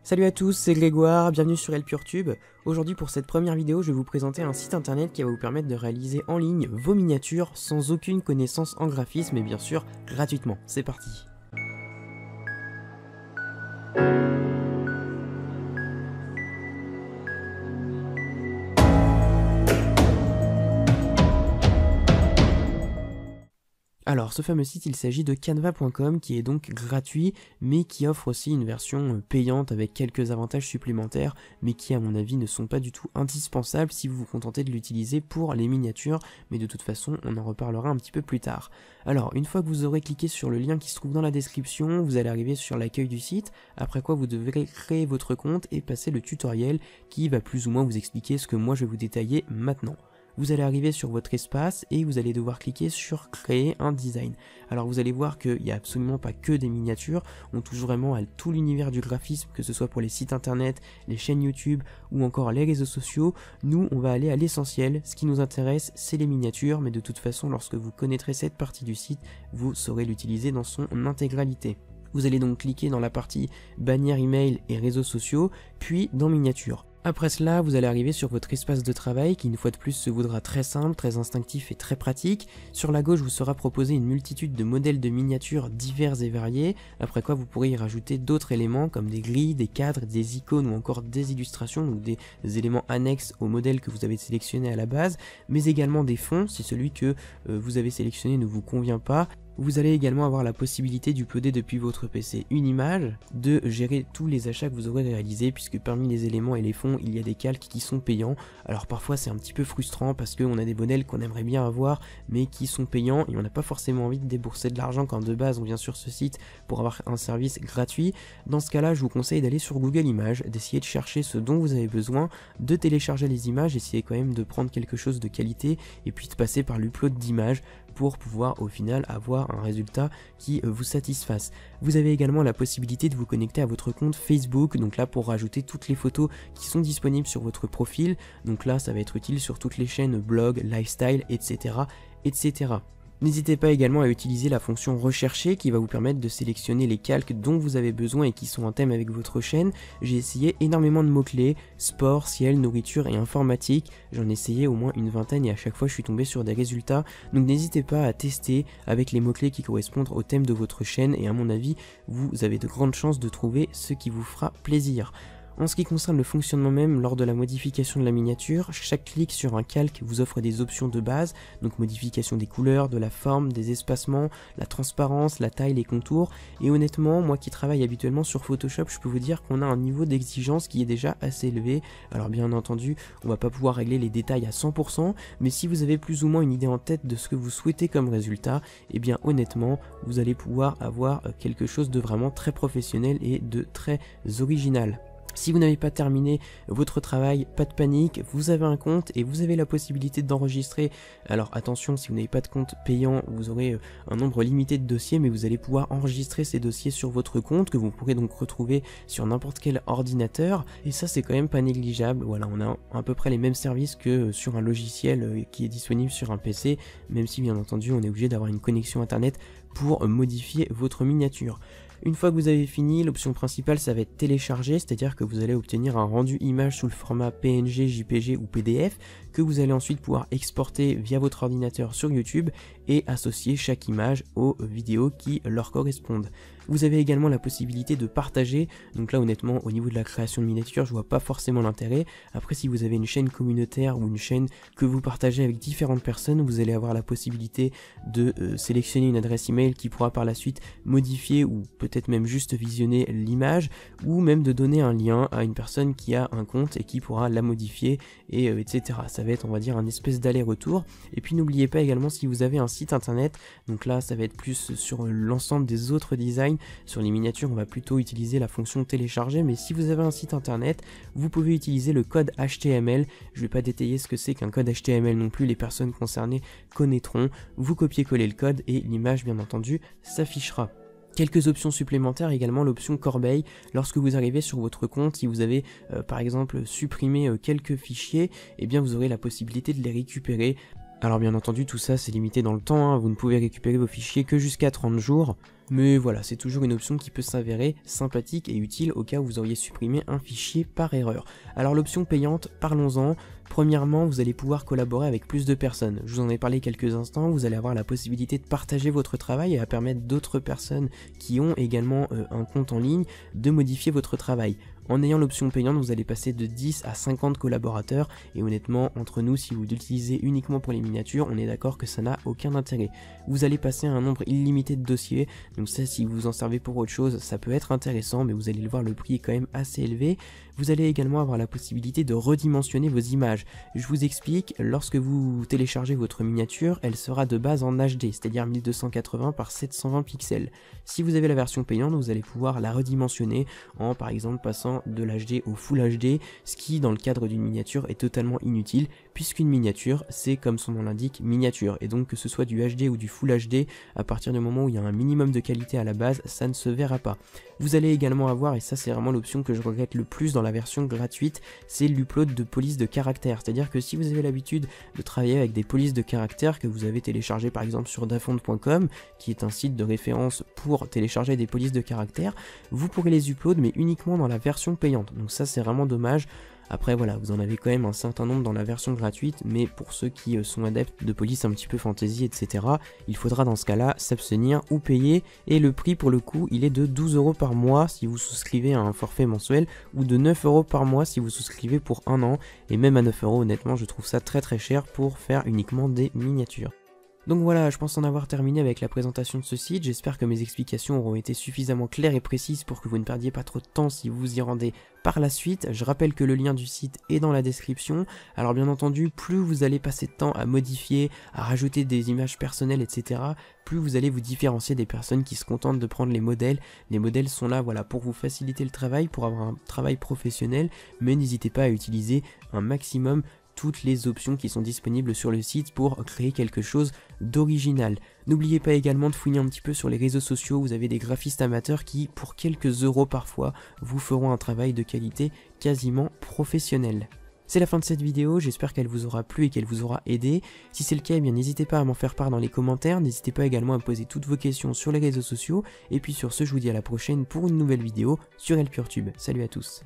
Salut à tous, c'est Grégoire, bienvenue sur ElPureTube. Aujourd'hui pour cette première vidéo, je vais vous présenter un site internet qui va vous permettre de réaliser en ligne vos miniatures sans aucune connaissance en graphisme et bien sûr gratuitement. C'est parti. Alors ce fameux site, il s'agit de canva.com qui est donc gratuit mais qui offre aussi une version payante avec quelques avantages supplémentaires mais qui à mon avis ne sont pas du tout indispensables si vous vous contentez de l'utiliser pour les miniatures, mais de toute façon on en reparlera un petit peu plus tard. Alors une fois que vous aurez cliqué sur le lien qui se trouve dans la description, vous allez arriver sur l'accueil du site, après quoi vous devrez créer votre compte et passer le tutoriel qui va plus ou moins vous expliquer ce que moi je vais vous détailler maintenant. Vous allez arriver sur votre espace et vous allez devoir cliquer sur créer un design. Alors vous allez voir qu'il n'y a absolument pas que des miniatures, on touche vraiment à tout l'univers du graphisme, que ce soit pour les sites internet, les chaînes YouTube ou encore les réseaux sociaux. Nous on va aller à l'essentiel, ce qui nous intéresse c'est les miniatures, mais de toute façon lorsque vous connaîtrez cette partie du site, vous saurez l'utiliser dans son intégralité. Vous allez donc cliquer dans la partie bannière email et réseaux sociaux, puis dans miniatures. Après cela, vous allez arriver sur votre espace de travail qui une fois de plus se voudra très simple, très instinctif et très pratique. Sur la gauche vous sera proposé une multitude de modèles de miniatures divers et variés, après quoi vous pourrez y rajouter d'autres éléments comme des grilles, des cadres, des icônes ou encore des illustrations, donc des éléments annexes au modèle que vous avez sélectionné à la base, mais également des fonds si celui que vous avez sélectionné ne vous convient pas. Vous allez également avoir la possibilité d'uploader depuis votre PC une image, de gérer tous les achats que vous aurez réalisés, puisque parmi les éléments et les fonds, il y a des calques qui sont payants. Alors parfois c'est un petit peu frustrant parce qu'on a des modèles qu'on aimerait bien avoir, mais qui sont payants et on n'a pas forcément envie de débourser de l'argent quand de base on vient sur ce site pour avoir un service gratuit. Dans ce cas-là, je vous conseille d'aller sur Google Images, d'essayer de chercher ce dont vous avez besoin, de télécharger les images, essayer quand même de prendre quelque chose de qualité et puis de passer par l'upload d'images pour pouvoir au final avoir un résultat qui vous satisfasse. Vous avez également la possibilité de vous connecter à votre compte Facebook, donc là pour rajouter toutes les photos qui sont disponibles sur votre profil, donc là ça va être utile sur toutes les chaînes blog, lifestyle, etc. etc. N'hésitez pas également à utiliser la fonction rechercher qui va vous permettre de sélectionner les calques dont vous avez besoin et qui sont en thème avec votre chaîne. J'ai essayé énormément de mots-clés, sport, ciel, nourriture et informatique. J'en ai essayé au moins une vingtaine et à chaque fois je suis tombé sur des résultats. Donc n'hésitez pas à tester avec les mots-clés qui correspondent au thème de votre chaîne et à mon avis, vous avez de grandes chances de trouver ce qui vous fera plaisir. En ce qui concerne le fonctionnement même, lors de la modification de la miniature, chaque clic sur un calque vous offre des options de base, donc modification des couleurs, de la forme, des espacements, la transparence, la taille, les contours, et honnêtement, moi qui travaille habituellement sur Photoshop, je peux vous dire qu'on a un niveau d'exigence qui est déjà assez élevé. Alors bien entendu, on va pas pouvoir régler les détails à 100%, mais si vous avez plus ou moins une idée en tête de ce que vous souhaitez comme résultat, et bien honnêtement, vous allez pouvoir avoir quelque chose de vraiment très professionnel et de très original. Si vous n'avez pas terminé votre travail, pas de panique, vous avez un compte et vous avez la possibilité d'enregistrer. Alors attention, si vous n'avez pas de compte payant, vous aurez un nombre limité de dossiers, mais vous allez pouvoir enregistrer ces dossiers sur votre compte, que vous pourrez donc retrouver sur n'importe quel ordinateur, et ça c'est quand même pas négligeable. Voilà, on a à peu près les mêmes services que sur un logiciel qui est disponible sur un PC, même si bien entendu on est obligé d'avoir une connexion internet pour modifier votre miniature. Une fois que vous avez fini, l'option principale ça va être télécharger, c'est-à-dire que vous allez obtenir un rendu image sous le format PNG, JPG ou PDF que vous allez ensuite pouvoir exporter via votre ordinateur sur YouTube et associer chaque image aux vidéos qui leur correspondent. Vous avez également la possibilité de partager, donc là honnêtement au niveau de la création de miniatures je vois pas forcément l'intérêt. Après si vous avez une chaîne communautaire ou une chaîne que vous partagez avec différentes personnes, vous allez avoir la possibilité de sélectionner une adresse email qui pourra par la suite modifier ou peut-être même juste visionner l'image, ou même de donner un lien à une personne qui a un compte et qui pourra la modifier et etc. Ça va être on va dire un espèce d'aller-retour. Et puis n'oubliez pas également si vous avez un site internet, donc là ça va être plus sur l'ensemble des autres designs. Sur les miniatures on va plutôt utiliser la fonction télécharger, mais si vous avez un site internet vous pouvez utiliser le code HTML. Je vais pas détailler ce que c'est qu'un code HTML non plus, les personnes concernées connaîtront. Vous copiez-collez le code et l'image bien entendu s'affichera. Quelques options supplémentaires, également l'option corbeille. Lorsque vous arrivez sur votre compte, si vous avez par exemple supprimé quelques fichiers, eh bien vous aurez la possibilité de les récupérer Alors bien entendu tout ça c'est limité dans le temps, hein. Vous ne pouvez récupérer vos fichiers que jusqu'à 30 jours. Mais voilà, c'est toujours une option qui peut s'avérer sympathique et utile au cas où vous auriez supprimé un fichier par erreur. Alors l'option payante, parlons-en. Premièrement, vous allez pouvoir collaborer avec plus de personnes. Je vous en ai parlé quelques instants, vous allez avoir la possibilité de partager votre travail et à permettre d'autres personnes qui ont également un compte en ligne de modifier votre travail. En ayant l'option payante, vous allez passer de 10 à 50 collaborateurs et honnêtement, entre nous, si vous l'utilisez uniquement pour les miniatures, on est d'accord que ça n'a aucun intérêt. Vous allez passer à un nombre illimité de dossiers, donc ça, si vous en servez pour autre chose, ça peut être intéressant, mais vous allez le voir, le prix est quand même assez élevé. Vous allez également avoir la possibilité de redimensionner vos images. Je vous explique, lorsque vous téléchargez votre miniature, elle sera de base en HD, c'est-à-dire 1280 par 720 pixels. Si vous avez la version payante, vous allez pouvoir la redimensionner en par exemple passant de l'HD au Full HD, ce qui dans le cadre d'une miniature est totalement inutile, puisqu'une miniature c'est comme son nom l'indique miniature, et donc que ce soit du HD ou du Full HD, à partir du moment où il y a un minimum de qualité à la base, ça ne se verra pas. Vous allez également avoir, et ça c'est vraiment l'option que je regrette le plus dans la version gratuite, c'est l'upload de polices de caractère, c'est-à-dire que si vous avez l'habitude de travailler avec des polices de caractère que vous avez téléchargées par exemple sur dafont.com, qui est un site de référence pour télécharger des polices de caractère, vous pourrez les upload mais uniquement dans la version payante, donc ça c'est vraiment dommage. Après voilà, vous en avez quand même un certain nombre dans la version gratuite, mais pour ceux qui sont adeptes de police un petit peu fantasy, etc., il faudra dans ce cas-là s'abstenir ou payer, et le prix pour le coup, il est de 12 € par mois si vous souscrivez à un forfait mensuel, ou de 9 € par mois si vous souscrivez pour un an, et même à 9 € honnêtement, je trouve ça très très cher pour faire uniquement des miniatures. Donc voilà, je pense en avoir terminé avec la présentation de ce site, j'espère que mes explications auront été suffisamment claires et précises pour que vous ne perdiez pas trop de temps si vous vous y rendez par la suite. Je rappelle que le lien du site est dans la description, alors bien entendu, plus vous allez passer de temps à modifier, à rajouter des images personnelles, etc., plus vous allez vous différencier des personnes qui se contentent de prendre les modèles. Les modèles sont là voilà, pour vous faciliter le travail, pour avoir un travail professionnel, mais n'hésitez pas à utiliser un maximum toutes les options qui sont disponibles sur le site pour créer quelque chose d'original. N'oubliez pas également de fouiller un petit peu sur les réseaux sociaux, vous avez des graphistes amateurs qui, pour quelques euros parfois, vous feront un travail de qualité quasiment professionnel. C'est la fin de cette vidéo, j'espère qu'elle vous aura plu et qu'elle vous aura aidé. Si c'est le cas, eh bien n'hésitez pas à m'en faire part dans les commentaires, n'hésitez pas également à me poser toutes vos questions sur les réseaux sociaux, et puis sur ce, je vous dis à la prochaine pour une nouvelle vidéo sur ElPureTube. Salut à tous.